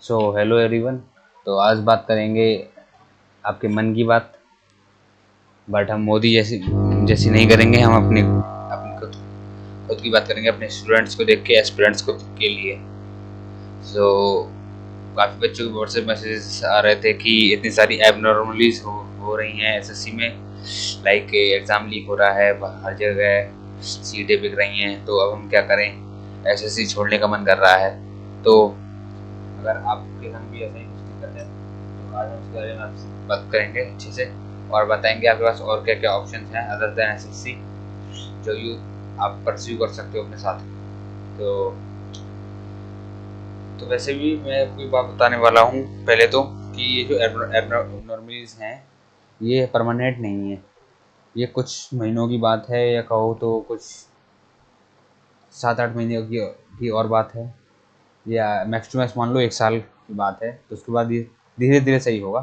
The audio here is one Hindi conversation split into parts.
So hello everyone. तो आज बात करेंगे आपके मन की बात, बट हम मोदी जैसी जैसी नहीं करेंगे। हम अपनी अपनी खुद की बात करेंगे, अपने स्टूडेंट्स को देख के, एस्पिरेंट्स को के लिए। सो काफ़ी बच्चों के व्हाट्सएप मैसेजेस आ रहे थे कि इतनी सारी एबनॉर्मलीज हो रही हैं एसएससी में, लाइक एग्ज़ाम लीक हो रहा है, हर जगह सीटें बिक रही हैं। तो अब हम क्या करें, एसएससी छोड़ने का मन कर रहा है। तो अगर आपके संग भी ऐसा ही कुछ दिक्कत है तो आज हम इसके बारे में आपसे बात करेंगे अच्छे से, और बताएंगे आपके पास और क्या क्या ऑप्शन हैं अदर देन एसएससी जो आप परस्यू कर सकते हो अपने साथ। तो वैसे भी मैं कोई बात बताने वाला हूँ पहले तो, कि ये जो एबनॉर्मलीज हैं ये परमानेंट नहीं है। ये कुछ महीनों की बात है, या कहो तो कुछ 7-8 महीने की और बात है, या मैक्स टू मैक्स मान लो 1 साल की बात है। तो उसके बाद ये धीरे धीरे सही होगा।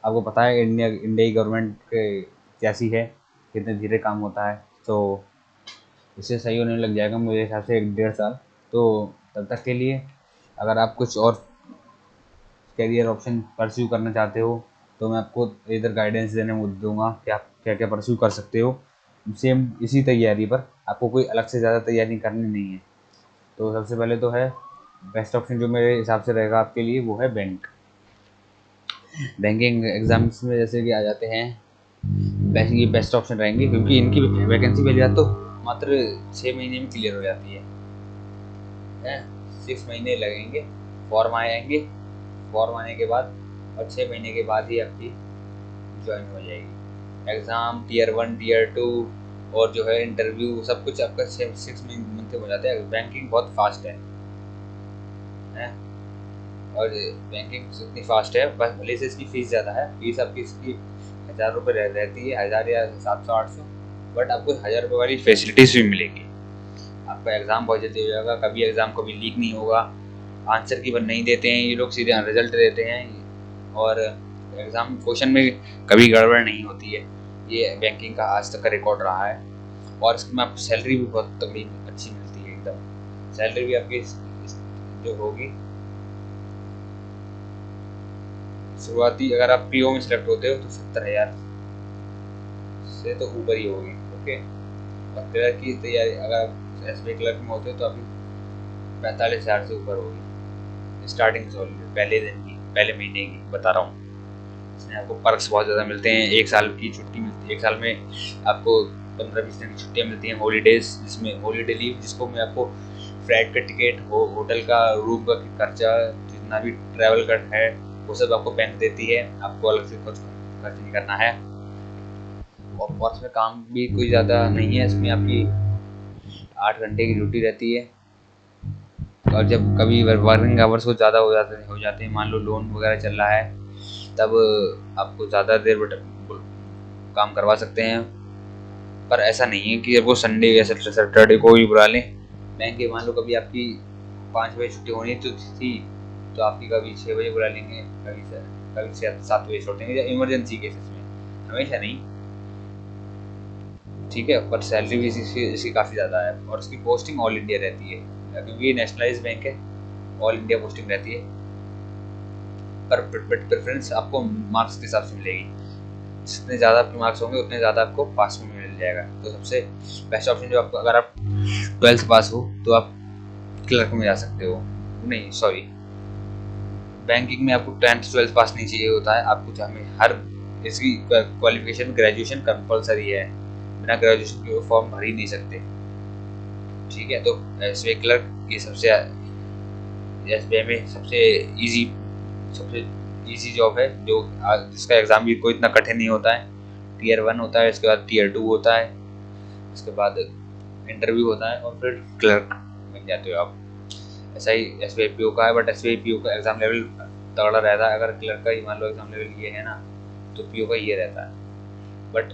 आपको पता है इंडिया इंडिया की गवर्नमेंट कैसी है, कितने धीरे काम होता है। तो इसे सही होने लग जाएगा मेरे हिसाब से 1-1.5 साल। तो तब तक के लिए अगर आप कुछ और करियर ऑप्शन परस्यू करना चाहते हो तो मैं आपको इधर गाइडेंस देने दूंगा कि आप क्या क्या परस्यू कर सकते हो सेम इसी तैयारी पर। आपको कोई अलग से ज़्यादा तैयारी करनी नहीं है। तो सबसे पहले तो है बेस्ट ऑप्शन जो मेरे हिसाब से रहेगा आपके लिए, वो है बैंकिंग एग्जाम्स में जैसे कि आ जाते हैं। ये बेस्ट ऑप्शन रहेंगे क्योंकि इनकी वैकेंसी पहली बात तो मात्र 6 महीने में क्लियर हो जाती है। 6 महीने लगेंगे, फॉर्म आएंगे, फॉर्म आने के बाद और 6 महीने के बाद ही आपकी ज्वाइन हो जाएगी। एग्ज़ाम टीयर 1 टीयर 2 और जो है इंटरव्यू सब कुछ आपका 6 मंथ में हो जाता है। बैंकिंग बहुत फास्ट है। और बैंकिंग इतनी फास्ट है, बस भले से इसकी फ़ीस ज़्यादा है। फ़ीस आपकी इसकी 1000 रुपये रहती है, 1000 या 700-800, बट आपको 1000 रुपये वाली फैसिलिटीज़ भी मिलेगी। आपका एग्ज़ाम बहुत जल्दी हो जाएगा, कभी एग्ज़ाम कभी लीक नहीं होगा। आंसर की नहीं देते हैं ये लोग, सीधे रिजल्ट देते हैं। और एग्ज़ाम क्वेश्चन में कभी गड़बड़ नहीं होती है। ये बैंकिंग का आज तक का रिकॉर्ड रहा है। और इसमें आपको सैलरी भी बहुत तगड़ी अच्छी मिलती है एकदम। सैलरी भी आपकी जो होगी शुरुआती, अगर आप पीओ में सेलेक्ट होते हो तो 70,000 से तो ऊपर ही होगी। ओके। और क्लर्क की तैयारी अगर आप एसबीआई क्लर्क में होते हो तो आपकी 45,000 से ऊपर होगी स्टार्टिंग सैलरी, पहले दिन की, पहले महीने की बता रहा हूँ। इसमें आपको पर्क्स बहुत ज़्यादा मिलते हैं। 1 साल की छुट्टी मिलती है, 1 साल में आपको 15-20 दिन की छुट्टियाँ मिलती हैं। हॉलीडेज, जिसमें हॉलीडे लीव, जिसको मैं आपको फ्लाइट का टिकट हो, होटल का, रूम का खर्चा, जितना भी ट्रैवल का है वो सब आपको बैंक देती है। आपको अलग से कुछ खर्च नहीं करना है। और इसमें काम भी कोई ज़्यादा नहीं है। इसमें आपकी 8 घंटे की ड्यूटी रहती है। और जब कभी वर्किंग आवर्स कुछ ज़्यादा हो जाते हैं, मान लो लोन वगैरह चल रहा है, तब आपको ज़्यादा देर काम करवा सकते हैं। पर ऐसा नहीं है कि वो संडे या सैटरडे को भी बुला लें। बैंक के मान लो कभी आपकी 5 बजे छुट्टी होनी तो थी, तो आपकी कभी 6 बजे बुला लेंगे, कभी 7 बजे छोड़ देंगे, या इमरजेंसी केसेस में, हमेशा नहीं। ठीक है। पर सैलरी भी इसकी काफ़ी ज़्यादा है। और उसकी पोस्टिंग ऑल इंडिया रहती है क्योंकि ये नेशनलाइज बैंक है, ऑल इंडिया पोस्टिंग रहती है। पर प्रेफरेंस आपको मार्क्स के हिसाब से मिलेगी। जितने ज़्यादा आपके मार्क्स होंगे उतने ज़्यादा आपको पास में मिल जाएगा। तो सबसे बेस्ट ऑप्शन जो आपको, अगर आप 12th पास हो तो आप क्लर्क में जा सकते हो। नहीं, सॉरी, बैंकिंग में आपको 10th 12th पास नहीं चाहिए होता है। आपको हमें हर इसकी क्वालिफिकेशन ग्रेजुएशन कंपलसरी है। बिना ग्रेजुएशन के वो फॉर्म भर ही नहीं सकते। ठीक है। तो एसबीआई क्लर्क ये सबसे एसबीआई में सबसे इजी जॉब है, जो जिसका एग्ज़ाम भी कोई इतना कठिन नहीं होता है। टीयर 1 होता है, इसके बाद टीयर 2 होता है, उसके बाद इंटरव्यू होता है, और फिर क्लर्क बन जाते हो आप। ऐसा ही एसबीआई पीओ का है, बट एसबीआई पीओ का एग्ज़ाम लेवल तगड़ा रहता है। अगर क्लर्क का ही मान लो एग्ज़ाम लेवल ये है ना, तो पीओ का ये रहता है। बट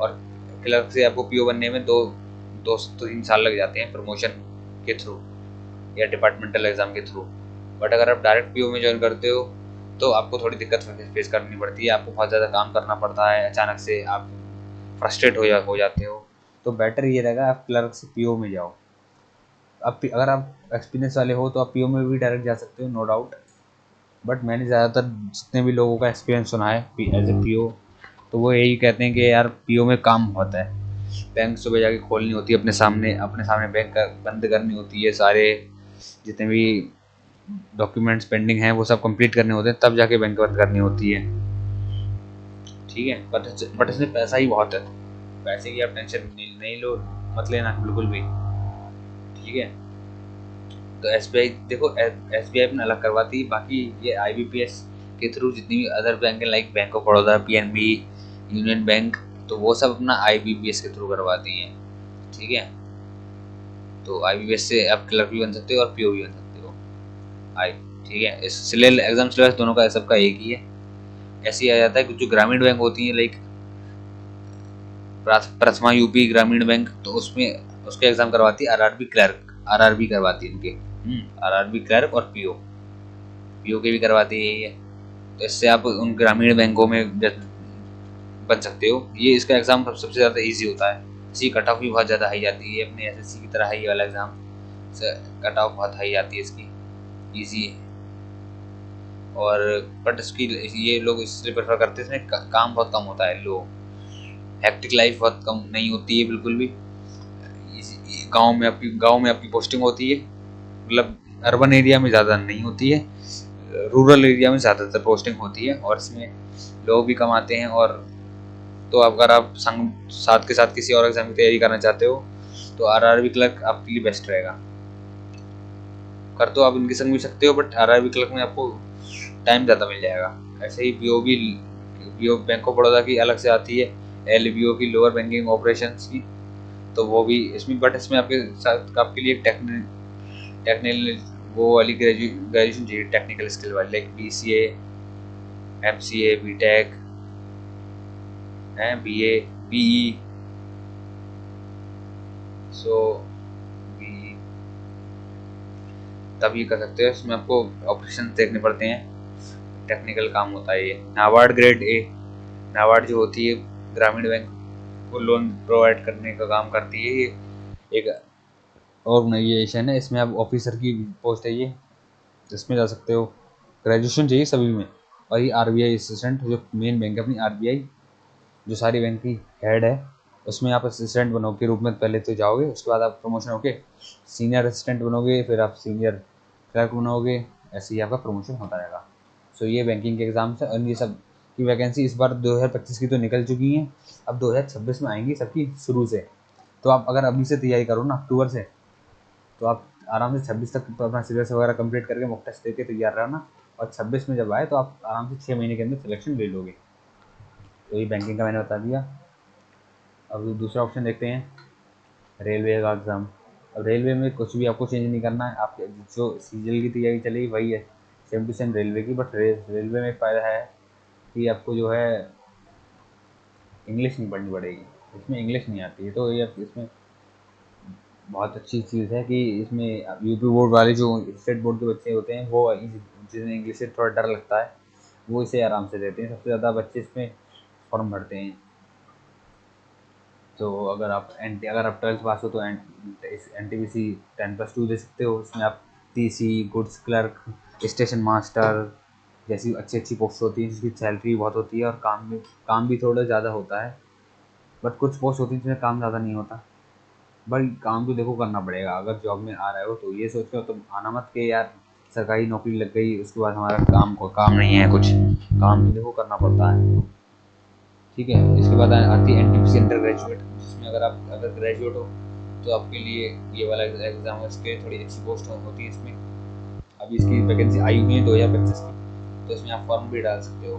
और क्लर्क से आपको पीओ बनने में 2-3 साल लग जाते हैं प्रमोशन के थ्रू या डिपार्टमेंटल एग्ज़ाम के थ्रू। बट अगर आप डायरेक्ट पीओ में ज्वाइन करते हो तो आपको थोड़ी दिक्कत फेस करनी पड़ती है। आपको बहुत ज़्यादा काम करना पड़ता है, अचानक से आप फ्रस्ट्रेट हो जाते हो। तो बेटर ये रहेगा आप क्लर्क से पीओ में जाओ। अब अगर आप एक्सपीरियंस वाले हो तो आप पीओ में भी डायरेक्ट जा सकते हो, नो डाउट। बट मैंने ज़्यादातर जितने भी लोगों का एक्सपीरियंस सुना है एज ए पीओ, तो वो यही कहते हैं कि यार पीओ में काम बहुत है। बैंक सुबह जाके खोलनी होती है, अपने सामने बैंक बंद करनी होती है, सारे जितने भी डॉक्यूमेंट्स पेंडिंग हैं वो सब कंप्लीट करने होते हैं, तब जाके बैंक बंद करनी होती है। ठीक है, बट इसमें पैसा ही बहुत है, पैसे की आप टेंशन नहीं लो, मत लेना बिल्कुल भी। ठीक है, तो एसबीआई देखो, एसबीआई अपना अलग करवाती है, बाकी ये आईबीपीएस के थ्रू जितनी भी अदर बैंक है like bank of Baroda, PNB, union bank, तो वो सब अपना आईबीपीएस के थ्रू करवाती हैं। ठीक है, तो आईबीपीएस से आप क्लर्क भी बन सकते हो और पीओ भी बन सकते हो। आई ठीक है, इस सिलेल एग्जाम सिलेबस दोनों का सबका एक ही है। ऐसे ही आ जाता है कि जो ग्रामीण बैंक होती है लाइक प्रथमा यूपी ग्रामीण बैंक, तो उसमें उसके एग्जाम करवाती है आरआरबी क्लर्क, आरआरबी करवाती है इनके, आरआरबी क्लर्क और पीओ, पीओ के भी करवाती है ये। तो इससे आप उन ग्रामीण बैंकों में बन सकते हो। ये इसका एग्जाम सबसे ज़्यादा इजी होता है, इसकी कट ऑफ भी बहुत ज़्यादा हाई जाती है, अपने एसएससी की तरह हाई वाला एग्जाम से कट ऑफ बहुत हाई आती है इसकी, इजी है। और बट इसकी ये लोग इसलिए प्रेफर करते हैं, इसमें काम बहुत कम होता है, लो हेक्टिक लाइफ बहुत कम नहीं होती है बिल्कुल भी। गांव में आपकी पोस्टिंग होती है, मतलब अर्बन एरिया में ज़्यादा नहीं होती है, रूरल एरिया में ज़्यादातर पोस्टिंग होती है, और इसमें लोग भी कम आते हैं। और तो अगर आप संग साथ के साथ किसी और एग्जाम की तैयारी करना चाहते हो तो आरआरबी क्लर्क आपके लिए बेस्ट रहेगा। कर तो आप इनके संग भी सकते हो, बट आरआरबी क्लर्क में आपको टाइम ज़्यादा मिल जाएगा। ऐसे ही बीओ बैंक ऑफ बड़ौदा की अलग से आती है, एलबीओ की लोअर बैंकिंग ऑपरेशंस की, तो वो भी इसमें, बट इसमें आपके साथ आपके लिए टेक्निकल वो वाली ग्रेजुएशन चाहिए, टेक्निकल स्किल वाली, लाइक बीसीए, एमसीए, बीटेक है, बीए, बीई, सो बी, तब ये कर सकते हो। इसमें आपको ऑपरेशन देखने पड़ते हैं, टेक्निकल काम होता है ये। नाबार्ड ग्रेड ए, नाबार्ड जो होती है ग्रामीण बैंक को लोन प्रोवाइड करने का काम करती है, ये एक ऑर्गेनाइजेशन है। इसमें आप ऑफिसर की पोस्ट है ये, इसमें जा सकते हो। ग्रेजुएशन चाहिए सभी में। और ये आरबीआई असिस्टेंट, जो मेन बैंक है अपनी आरबीआई, जो सारी बैंक की हेड है, उसमें आप असिस्टेंट बनो के रूप में पहले तो जाओगे, उसके बाद आप प्रमोशन होके सीनियर असिस्टेंट बनोगे, फिर आप सीनियर क्लर्क बनोगे, ऐसे ही आपका प्रमोशन होता रहेगा। सो ये बैंकिंग के एग्ज़ाम्स है, और ये सब की वैकेंसी इस बार 2025 की तो निकल चुकी हैं, अब 2026 में आएंगी सबकी शुरू से। तो आप अगर अभी से तैयारी करो ना अक्टूबर से, तो आप आराम से 26 तक अपना सिलेबस वगैरह कंप्लीट करके मॉक टेस्ट देके तैयार रहना, और 26 में जब आए तो आप आराम से 6 महीने के अंदर सिलेक्शन ले लोगे। तो ये बैंकिंग का मैंने बता दिया। अब दूसरा ऑप्शन देखते हैं, रेलवे का एग्ज़ाम। अब रेलवे में कुछ भी आपको चेंज नहीं करना है, आपके जो सीजीएल की तैयारी चलेगी वही है, सेम टू सेम रेलवे की। बट रेलवे में फ़ायदा है कि आपको जो है इंग्लिश नहीं पढ़नी पड़ेगी, इसमें इंग्लिश नहीं आती है, तो ये इसमें बहुत अच्छी चीज़ है कि इसमें यूपी बोर्ड वाले जो स्टेट बोर्ड के बच्चे होते हैं, वो जिन्हें इंग्लिश से थोड़ा डर लगता है, वो इसे आराम से देते हैं। सबसे ज़्यादा बच्चे इसमें फॉर्म भरते हैं। तो अगर आप 12th पास हो तो NTPC 10+2 दे सकते हो। इसमें आप TC, goods clerk, station master जैसी अच्छी अच्छी पोस्ट होती हैं, जिसकी सैलरी बहुत होती है, और काम भी थोड़ा ज़्यादा होता है। बट कुछ पोस्ट होती है जिसमें काम ज़्यादा नहीं होता, भाई काम तो देखो करना पड़ेगा। अगर जॉब में आ रहे हो तो ये सोच कर तुम आना मत कि यार सरकारी नौकरी लग गई उसके बाद हमारा काम नहीं है, कुछ काम तो देखो करना पड़ता है। ठीक है, इसके बाद आती है एनटीपीसी अंडर ग्रेजुएट, जिसमें अगर ग्रेजुएट हो तो आपके लिए ये वाला एग्ज़ाम है, इसके थोड़ी अच्छी पोस्ट होती है इसमें। अभी इसकी वैकेंसी आई हुई है 2025 की, तो इसमें आप फॉर्म भी डाल सकते हो।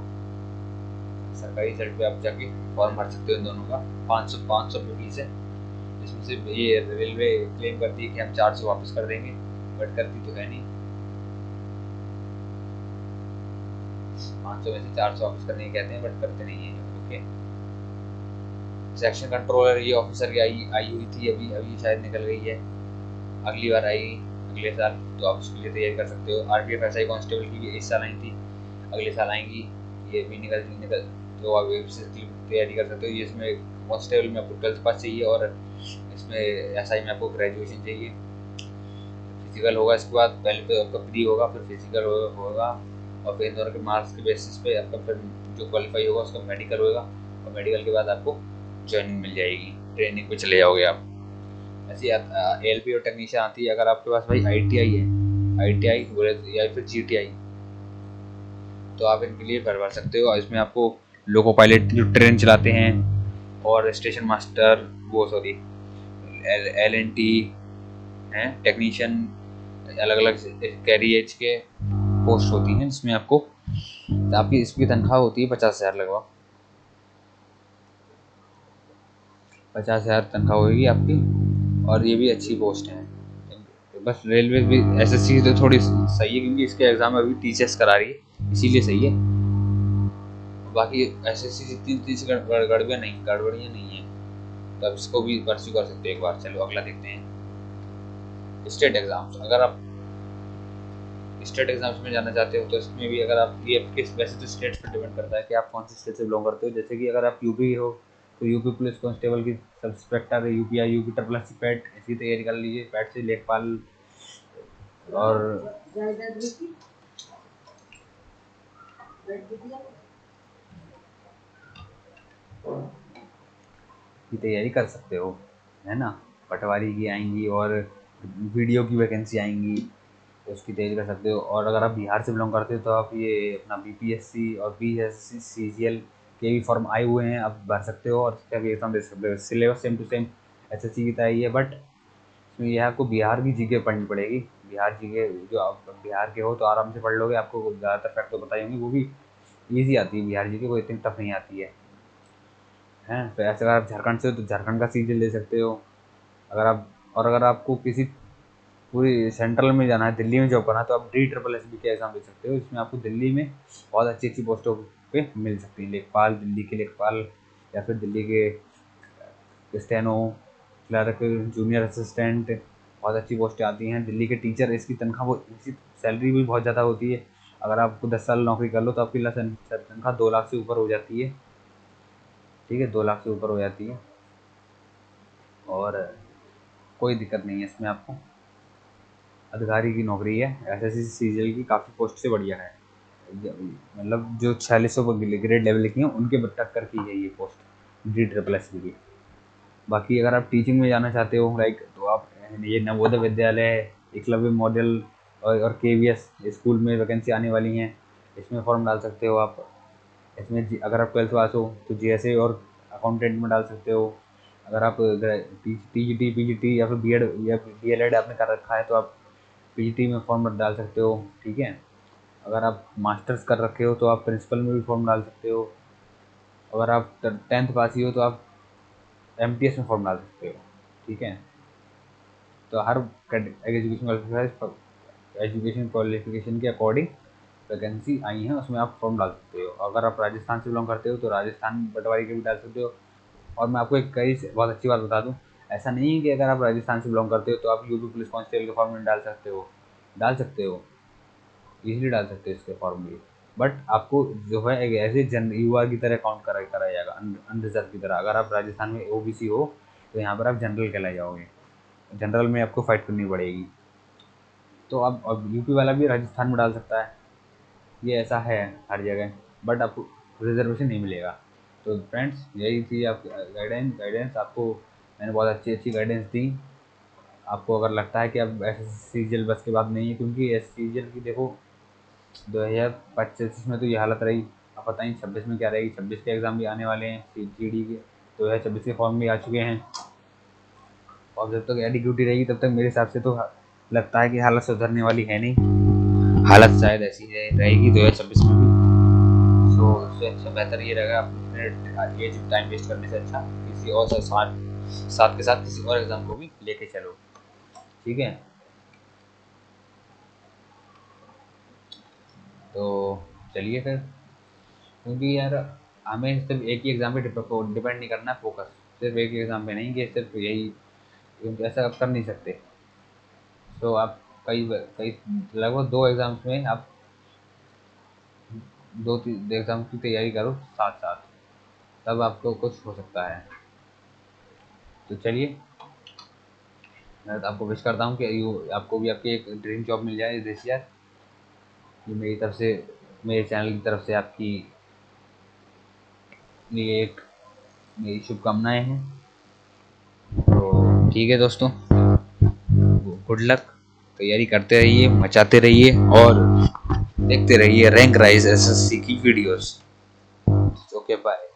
सरकारी साइट पे आप जाके फॉर्म भर सकते हो इन दोनों का। 500 रुपये फीस है। इसमें से ये रेलवे क्लेम करती है कि हम 400 वापस कर देंगे, बट करती तो है नहीं। 500 में से 400 वापस करने कहते हैं, बट करते नहीं है। ओके, सेक्शन कंट्रोलर ये ऑफिसर की आई हुई थी, अभी अभी शायद निकल गई है, अगली बार आएगी अगले साल, तो आप उसके लिए तैयारी कर सकते हो। आरपीएफ एसआई कांस्टेबल की भी इस साल आई थी, अगले साल आएंगी, ये भी निकल तो आप इसकी तैयारी कर सकते हो। ये इसमें कांस्टेबल में आपको 12th पास चाहिए, और इसमें एसआई में आपको ग्रेजुएशन चाहिए। फिजिकल होगा इसके बाद, पहले तो आपका प्री होगा, फिर फिजिकल होगा, और फिर इन दोनों के मार्क्स के बेसिस पे आपका फिर जो क्वालिफाई होगा उसका मेडिकल होगा, और मेडिकल के बाद आपको ज्वाइनिंग मिल जाएगी, ट्रेनिंग पे चले जाओगे आप। ऐसी एल और टेक्नीशियन आती है। अगर आपके पास भाई ITI है, ITI बोले या फिर GTI, तो आप इनके लिए भर सकते हो। इसमें आपको लोको पायलट जो ट्रेन चलाते हैं, और स्टेशन मास्टर, वो सॉरी LNT हैं टेक्नीशियन, अलग अलग कैरियर्स के पोस्ट होती हैं, जिसमें आपको आपकी इसकी तनख्वाह होती है 50,000 लगभग, 50,000 तनख्वाह होगी आपकी। और ये भी अच्छी पोस्ट है। बस रेलवे भी SSC तो थोड़ी सही है, क्योंकि इसके एग्जाम अभी टीचर्स करा रही है, इसीलिए सही है। बाकी SSC जितनी गड़बड़ियाँ नहीं है, तो आप इसको भी परस्यू कर सकते हैं एक बार। चलो अगला देखते हैं, स्टेट एग्जाम्स। अगर आप स्टेट एग्जाम्स में जाना चाहते हो तो इसमें भी अगर आप ये किस, वैसे तो स्टेट पर डिपेंड करता है कि आप कौन से स्टेट से बिलोंग करते हो। जैसे कि अगर आप यूपी हो तो यूपी पुलिस कांस्टेबल की sub inspector, UPI, UP SSC PAT, इसकी तैयारी कर लीजिए। पैट से लेखपाल और की तैयारी कर सकते हो, है ना। पटवारी की आएंगी और वीडियो की वैकेंसी आएंगी, तो उसकी तैयारी कर सकते हो। और अगर आप बिहार से बिलोंग करते हो तो आप ये अपना BPSC और BSC CGL के भी फॉर्म आए हुए हैं, आप भर सकते हो और इसका भी एग्जाम दे सकते हो। Syllabus same to same SSC की तरह ही है, बट इसमें यह आपको बिहार की जीके पढ़नी पड़ेगी। बिहार जीके जो आप बिहार के हो तो आराम से पढ़ लोगे, आपको ज़्यादातर फैक्ट तो बताई होंगी, वो भी ईजी आती है बिहार जीके, कोई इतनी टफ नहीं आती है। हैं तो ऐसे अगर आप झारखंड से हो तो झारखंड का सीजन ले सकते हो। अगर आप, और अगर आपको किसी पूरी सेंट्रल में जाना है, दिल्ली में जॉब करना है, तो आप DSSB के एग्ज़ाम दे सकते हो। इसमें आपको दिल्ली में बहुत अच्छी अच्छी पोस्टों पे मिल सकती है। लेखपाल, दिल्ली के लेखपाल, या फिर दिल्ली के स्टेनो क्लर्क, जूनियर असिस्टेंट, बहुत अच्छी पोस्टें आती हैं। दिल्ली के टीचर, इसकी तनख्वाह, वो इसकी सैलरी भी बहुत ज़्यादा होती है। अगर आपको 10 साल नौकरी कर लो तो आपकी तनख्वाह 2 लाख से ऊपर हो जाती है। ठीक है, 2 लाख से ऊपर हो जाती है, और कोई दिक्कत नहीं है इसमें आपको। अधिकारी की नौकरी है, SSC CGL की काफ़ी पोस्ट से बढ़िया है। मतलब जो 4600 ग्रेड लेवल की हैं उनके टक्कर की है ये पोस्ट DSSB की। बाकी अगर आप टीचिंग में जाना चाहते हो लाइक, तो आप ये नवोदय विद्यालय, एकलव्य मॉडल और KVS स्कूल में वैकेंसी आने वाली हैं, इसमें फॉर्म डाल सकते हो आप। इसमें अगर आप 12th पास हो तो GSA और अकाउंटेंट में डाल सकते हो। अगर आप TGT PGT या फिर BEd या DLED आपने कर रखा है तो आप PGT में फॉर्म डाल सकते हो। ठीक है, अगर आप मास्टर्स कर रखे हो तो आप प्रिंसिपल में भी फॉर्म डाल सकते हो। अगर आप 10th पास ही हो तो आप MTS में फॉर्म डाल सकते हो। ठीक है, तो हर एजुकेशन क्वालिफिकेशन के अकॉर्डिंग वैकेंसी आई हैं, उसमें आप फॉर्म डाल सकते हो। अगर आप राजस्थान से बिलोंग करते हो तो राजस्थान पटवारी के भी डाल सकते हो। और मैं आपको एक कई बहुत अच्छी बात बता दूं, ऐसा नहीं है कि अगर आप राजस्थान से बिलोंग करते हो तो आप यूपी पुलिस कांस्टेबल के फॉर्म में डाल सकते हो। डाल सकते हो, ईजिली डाल सकते हो इसके फॉर्म भी। बट आपको जो है एक ऐसे जन युवा की तरह काउंट कराया जाएगा, अनरिजर्व की तरह। अगर आप राजस्थान में OBC हो तो यहाँ पर आप जनरल कहलाए जाओगे, जनरल में आपको फाइट करनी पड़ेगी। तो अब यूपी वाला भी राजस्थान में डाल सकता है, ये ऐसा है हर जगह, बट आपको रिजर्वेशन नहीं मिलेगा। तो फ्रेंड्स यही थी आपकी गाइडेंस आपको, मैंने बहुत अच्छी अच्छी गाइडेंस दी। आपको अगर लगता है कि अब SSC बस के बाद नहीं है, क्योंकि SSC की देखो 2025 में तो ये हालत रही, अब पता नहीं 26 में क्या रहेगी। 26 के एग्ज़ाम भी आने वाले हैं, GD के 2026 के फॉर्म भी आ चुके हैं। और जब तक एडिक्यूटी रहेगी तब तक मेरे हिसाब से तो लगता है कि हालत सुधरने वाली है नहीं, हालत शायद ऐसी रहेगी 2026 में भी। तो उससे अच्छा बेहतर ये रहेगा अपने ये टाइम वेस्ट करने से अच्छा किसी और साथ के साथ किसी और एग्ज़ाम को भी लेके चलो। ठीक है, तो चलिए फिर, क्योंकि यार हमें सिर्फ एक ही एग्ज़ाम पे डिपेंड नहीं करना है, फोकस सिर्फ एक ही एग्ज़ाम पे नहीं कि सिर्फ यही, क्योंकि ऐसा आप कर नहीं सकते। तो आप कई कई लगभग 2 एग्ज़ाम्स में आप 2-3 एग्ज़ाम की तैयारी करो साथ साथ, तब आपको कुछ हो सकता है। तो चलिए, मैं तो आपको विश करता हूँ कि आपको भी आपकी एक ड्रीम जॉब मिल जाए इस यार, ये मेरी तरफ से मेरे चैनल की तरफ से आपकी लिए एक मेरी शुभकामनाएं हैं। तो ठीक है दोस्तों, गुड लक, तैयारी करते रहिए, मचाते रहिए और देखते रहिए रैंक राइज एसएससी की वीडियोस। Okay bye.